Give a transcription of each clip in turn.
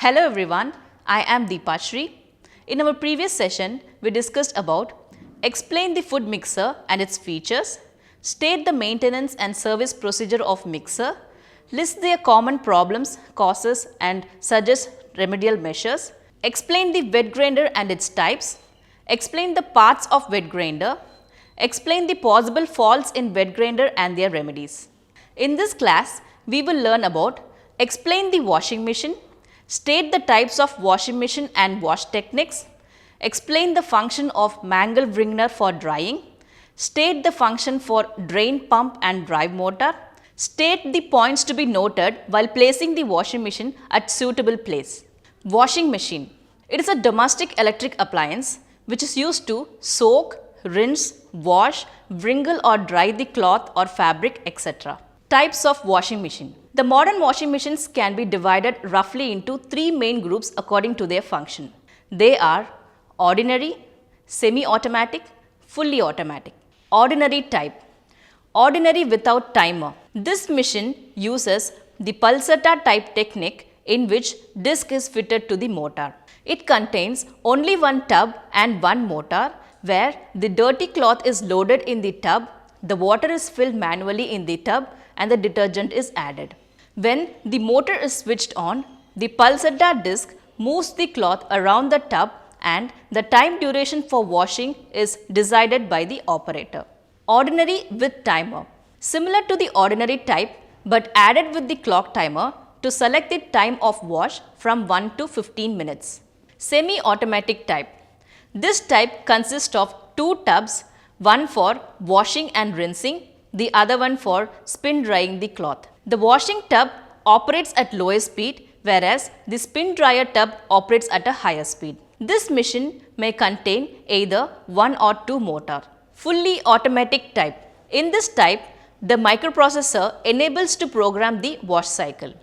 Hello everyone, I am Deepashri. In our previous session, we discussed about explain the food mixer and its features, state the maintenance and service procedure of mixer, list their common problems, causes and suggest remedial measures, explain the wet grinder and its types, explain the parts of wet grinder, explain the possible faults in wet grinder and their remedies. In this class, we will learn about explain the washing machine, state the types of washing machine and wash techniques, explain the function of mangle wringer for drying, state the function for drain pump and drive motor, state the points to be noted while placing the washing machine at suitable place. Washing machine. It is a domestic electric appliance which is used to soak, rinse, wash, wrinkle or dry the cloth or fabric, etc. Types of washing machine. The modern washing machines can be divided roughly into three main groups according to their function. They are ordinary, semi-automatic, fully automatic. Ordinary type. Ordinary without timer. This machine uses the pulsata type technique in which disc is fitted to the motor. It contains only one tub and one motor where the dirty cloth is loaded in the tub, the water is filled manually in the tub and the detergent is added. When the motor is switched on, the pulsata disc moves the cloth around the tub and the time duration for washing is decided by the operator. Ordinary with timer. Similar to the ordinary type but added with the clock timer to select the time of wash from 1 to 15 minutes. Semi-automatic type. This type consists of two tubs, one for washing and rinsing, the other one for spin drying the cloth. The washing tub operates at lower speed whereas the spin dryer tub operates at a higher speed. This machine may contain either one or two motor. Fully automatic type. In this type, the microprocessor enables to program the wash cycle.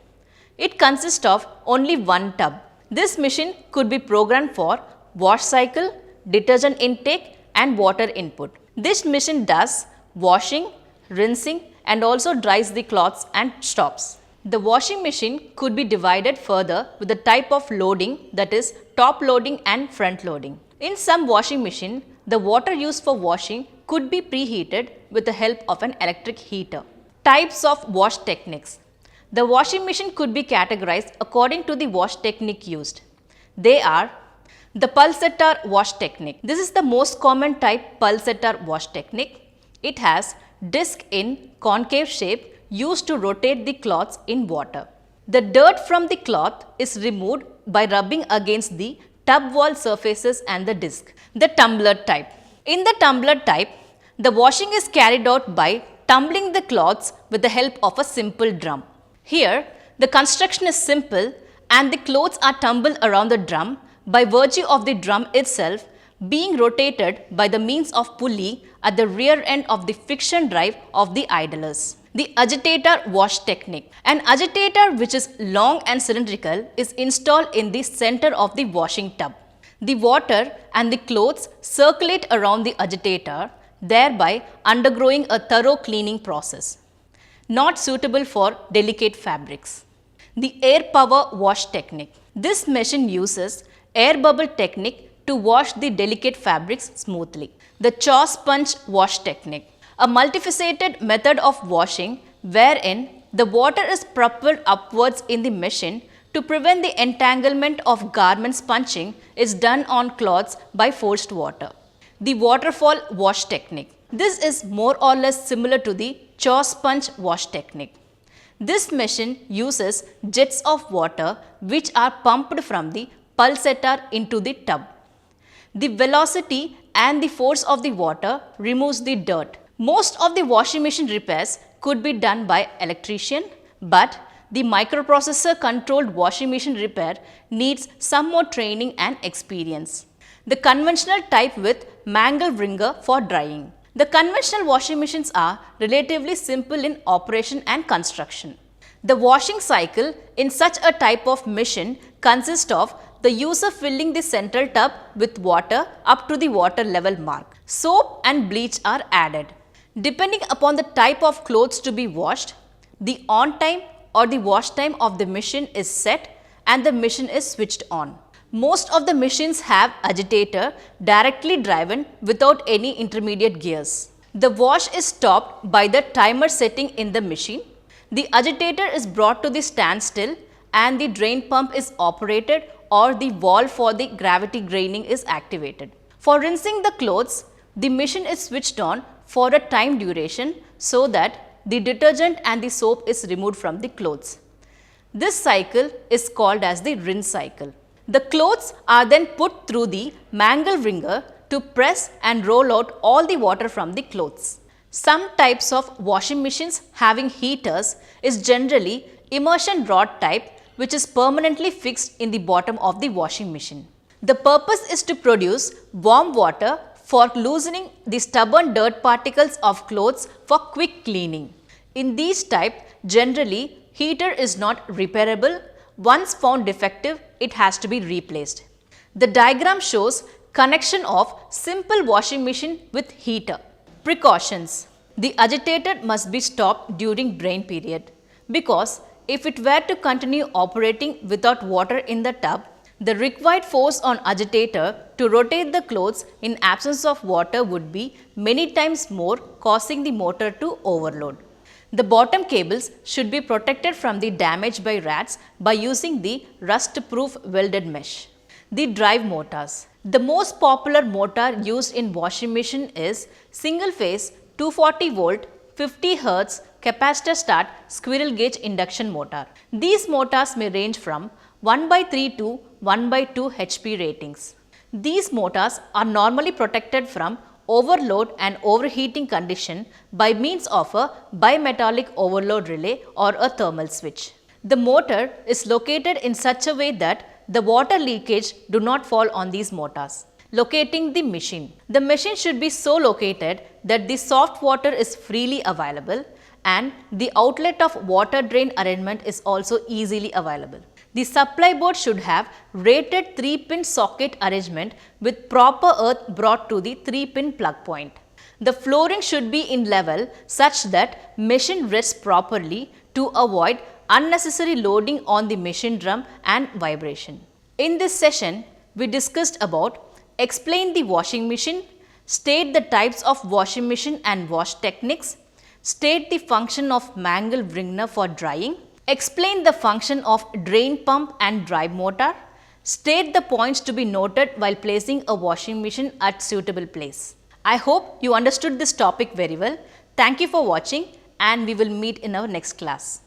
It consists of only one tub. This machine could be programmed for wash cycle, detergent intake and water input. This machine does washing, rinsing and also dries the cloths and stops. The washing machine could be divided further with the type of loading, that is top loading and front loading. In some washing machine, the water used for washing could be preheated with the help of an electric heater. Types of wash techniques. The washing machine could be categorized according to the wash technique used. They are the pulsator wash technique. This is the most common type pulsator wash technique. It has disc in concave shape used to rotate the cloths in water. The dirt from the cloth is removed by rubbing against the tub wall surfaces and the disc. The tumbler type. In the tumbler type, the washing is carried out by tumbling the cloths with the help of a simple drum. Here, the construction is simple and the clothes are tumbled around the drum by virtue of the drum itself being rotated by the means of pulley at the rear end of the friction drive of the idlers. The agitator wash technique. An agitator which is long and cylindrical is installed in the center of the washing tub. The water and the clothes circulate around the agitator, thereby undergoing a thorough cleaning process. Not suitable for delicate fabrics. The air power wash technique. This machine uses air bubble technique to wash the delicate fabrics smoothly. The chaw sponge wash technique. A multifaceted method of washing wherein the water is propelled upwards in the machine to prevent the entanglement of garment sponging is done on cloths by forced water. The waterfall wash technique. This is more or less similar to the chaw sponge wash technique. This machine uses jets of water which are pumped from the pulsator into the tub. The velocity and the force of the water removes the dirt. Most of the washing machine repairs could be done by electrician, but the microprocessor controlled washing machine repair needs some more training and experience. The conventional type with mangle wringer for drying. The conventional washing machines are relatively simple in operation and construction. The washing cycle in such a type of machine consists of the user filling the central tub with water up to the water level mark. Soap and bleach are added. Depending upon the type of clothes to be washed, the on time or the wash time of the machine is set and the machine is switched on. Most of the machines have agitator directly driven without any intermediate gears. The wash is stopped by the timer setting in the machine. The agitator is brought to the standstill and the drain pump is operated or the valve for the gravity draining is activated. For rinsing the clothes, the machine is switched on for a time duration so that the detergent and the soap is removed from the clothes. This cycle is called as the rinse cycle. The clothes are then put through the mangle wringer to press and roll out all the water from the clothes. Some types of washing machines having heaters is generally immersion rod type, which is permanently fixed in the bottom of the washing machine. The purpose is to produce warm water for loosening the stubborn dirt particles of clothes for quick cleaning. In these type, generally heater is not repairable. Once found defective, it has to be replaced. The diagram shows connection of simple washing machine with heater. Precautions. The agitator must be stopped during drain period because if it were to continue operating without water in the tub, the required force on agitator to rotate the clothes in absence of water would be many times more, causing the motor to overload. The bottom cables should be protected from the damage by rats by using the rust-proof welded mesh. The drive motors. The most popular motor used in washing machine is single phase 240 volt 50 Hz capacitor start squirrel gauge induction motor. These motors may range from 1/3 to 1/2 HP ratings. These motors are normally protected from overload and overheating condition by means of a bimetallic overload relay or a thermal switch. The motor is located in such a way that the water leakage do not fall on these motors. Locating the machine. The machine should be so located that the soft water is freely available and the outlet of water drain arrangement is also easily available. The supply board should have rated 3-pin socket arrangement with proper earth brought to the 3-pin plug point. The flooring should be in level such that machine rests properly to avoid unnecessary loading on the machine drum and vibration. In this session, we discussed about explain the washing machine, state the types of washing machine and wash techniques, state the function of mangle wringer for drying, explain the function of drain pump and drive motor, state the points to be noted while placing a washing machine at suitable place. I hope you understood this topic very well. Thank you for watching and we will meet in our next class.